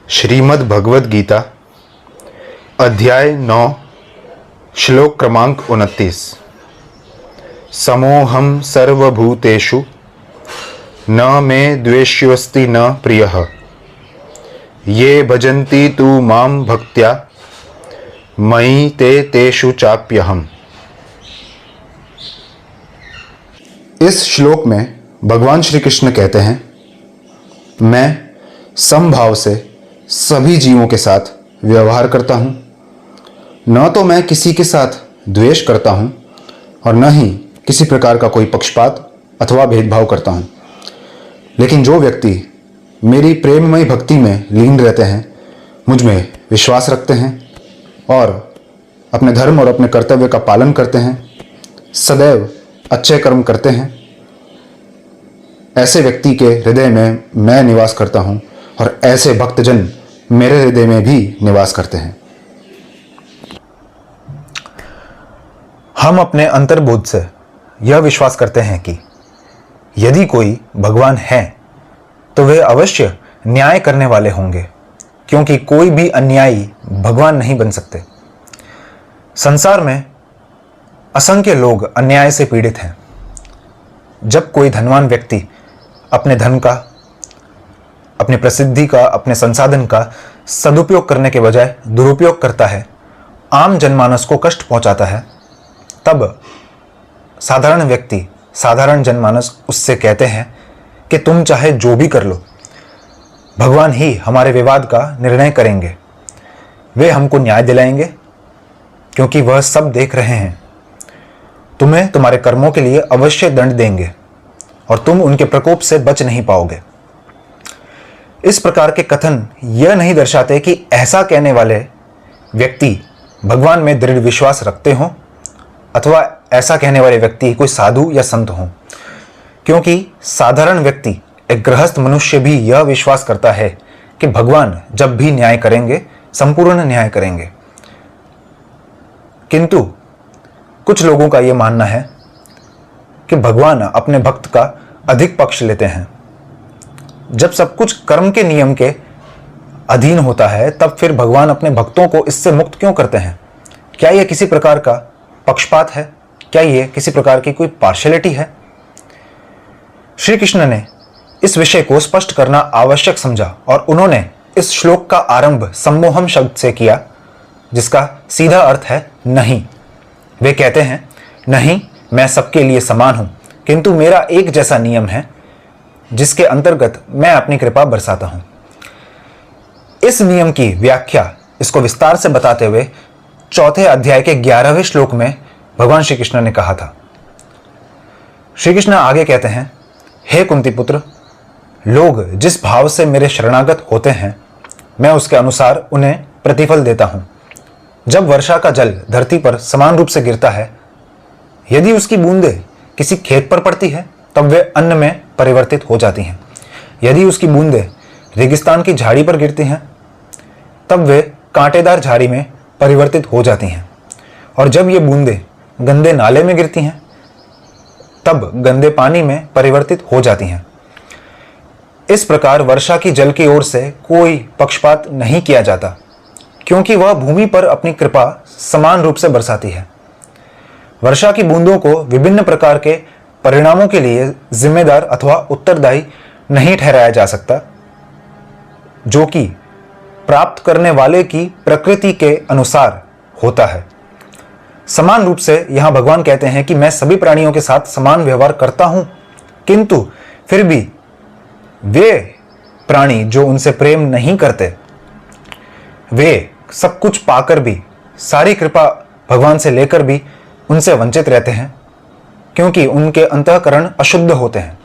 श्रीमद् भगवद गीता अध्याय 9 श्लोक क्रमांक 29। समोहम सर्वभूतेषु न मे द्वेष्योऽस्ति न प्रियः ये भजन्ति तु मां भक्त्या मयि ते तेषु चाप्यहम्। इस श्लोक में भगवान श्री कृष्ण कहते हैं, मैं समभाव से सभी जीवों के साथ व्यवहार करता हूँ। न तो मैं किसी के साथ द्वेष करता हूँ और न ही किसी प्रकार का कोई पक्षपात अथवा भेदभाव करता हूँ। लेकिन जो व्यक्ति मेरी प्रेममयी भक्ति में लीन रहते हैं, मुझ में विश्वास रखते हैं और अपने धर्म और अपने कर्तव्य का पालन करते हैं, सदैव अच्छे कर्म करते हैं, ऐसे व्यक्ति के हृदय में मैं निवास करता हूँ और ऐसे भक्तजन मेरे हृदय में भी निवास करते हैं। हम अपने अंतर्बोध से यह विश्वास करते हैं कि यदि कोई भगवान है तो वे अवश्य न्याय करने वाले होंगे, क्योंकि कोई भी अन्यायी भगवान नहीं बन सकते। संसार में असंख्य लोग अन्याय से पीड़ित हैं। जब कोई धनवान व्यक्ति अपने धन का, अपनी प्रसिद्धि का, अपने संसाधन का सदुपयोग करने के बजाय दुरुपयोग करता है, आम जनमानस को कष्ट पहुंचाता है, तब साधारण व्यक्ति, साधारण जनमानस उससे कहते हैं कि तुम चाहे जो भी कर लो, भगवान ही हमारे विवाद का निर्णय करेंगे। वे हमको न्याय दिलाएंगे, क्योंकि वह सब देख रहे हैं। तुम्हें तुम्हारे कर्मों के लिए अवश्य दंड देंगे और तुम उनके प्रकोप से बच नहीं पाओगे। इस प्रकार के कथन यह नहीं दर्शाते कि ऐसा कहने वाले व्यक्ति भगवान में दृढ़ विश्वास रखते हों अथवा ऐसा कहने वाले व्यक्ति कोई साधु या संत हों, क्योंकि साधारण व्यक्ति, एक गृहस्थ मनुष्य भी यह विश्वास करता है कि भगवान जब भी न्याय करेंगे, संपूर्ण न्याय करेंगे। किंतु कुछ लोगों का यह मानना है कि भगवान अपने भक्त का अधिक पक्ष लेते हैं। जब सब कुछ कर्म के नियम के अधीन होता है, तब फिर भगवान अपने भक्तों को इससे मुक्त क्यों करते हैं? क्या यह किसी प्रकार का पक्षपात है? क्या यह किसी प्रकार की कोई पार्शियलिटी है? श्री कृष्ण ने इस विषय को स्पष्ट करना आवश्यक समझा और उन्होंने इस श्लोक का आरंभ सम्मोहम शब्द से किया, जिसका सीधा अर्थ है नहीं। वे कहते हैं, नहीं, मैं सबके लिए समान हूं, किंतु मेरा एक जैसा नियम है जिसके अंतर्गत मैं अपनी कृपा बरसाता हूं। इस नियम की व्याख्या, इसको विस्तार से बताते हुए चौथे अध्याय के 11वें श्लोक में भगवान श्री कृष्ण ने कहा था। श्री कृष्ण आगे कहते हैं, हे कुंती पुत्र, लोग जिस भाव से मेरे शरणागत होते हैं, मैं उसके अनुसार उन्हें प्रतिफल देता हूं। जब वर्षा का जल धरती पर समान रूप से गिरता है, यदि उसकी बूंदें किसी खेत पर पड़ती है तब वे अन्न में परिवर्तित हो जाती हैं। यदि उसकी बूंदें रेगिस्तान की झाड़ी पर गिरती हैं तब वे कांटेदार झाड़ी में परिवर्तित हो जाती हैं। और जब ये बूंदें गंदे नाले में गिरती हैं तब गंदे पानी में परिवर्तित हो जाती हैं। इस प्रकार वर्षा की जल की ओर से कोई पक्षपात नहीं किया जाता, क्योंकि वह भूमि पर अपनी कृपा समान रूप से बरसाती है। वर्षा की बूंदों को विभिन्न प्रकार के परिणामों के लिए जिम्मेदार अथवा उत्तरदायी नहीं ठहराया जा सकता, जो कि प्राप्त करने वाले की प्रकृति के अनुसार होता है। समान रूप से यहां भगवान कहते हैं कि मैं सभी प्राणियों के साथ समान व्यवहार करता हूं, किंतु फिर भी वे प्राणी जो उनसे प्रेम नहीं करते, वे सब कुछ पाकर भी, सारी कृपा भगवान से लेकर भी उनसे वंचित रहते हैं, क्योंकि उनके अंतःकरण अशुद्ध होते हैं।